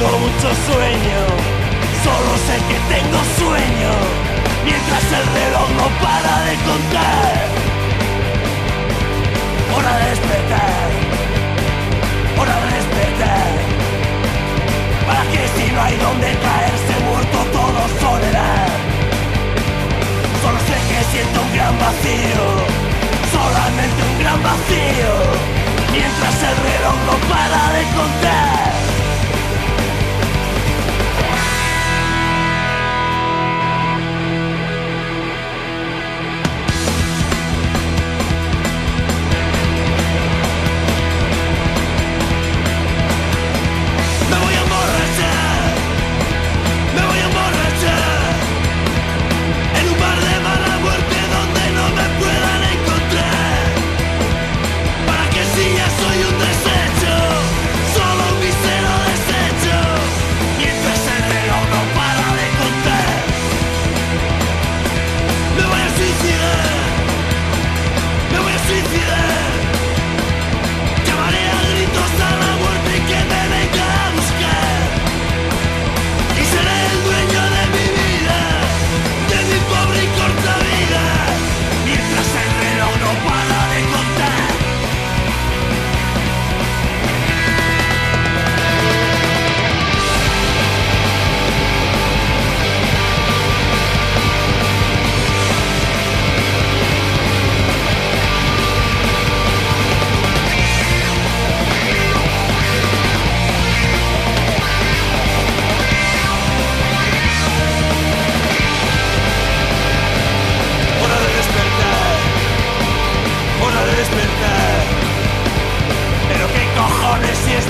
tengo mucho sueño, solo sé que tengo sueño, mientras el reloj no para de contar. Hora de despertar, hora de despertar, para que si no hay donde caerse muerto todo soledad. Solo sé que siento un gran vacío, solamente un gran vacío, mientras el reloj no para de contar.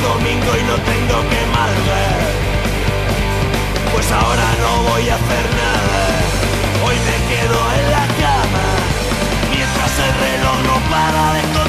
Domingo y no tengo que madrugar, pues ahora no voy a hacer nada. Hoy me quedo en la cama mientras el reloj no para de correr.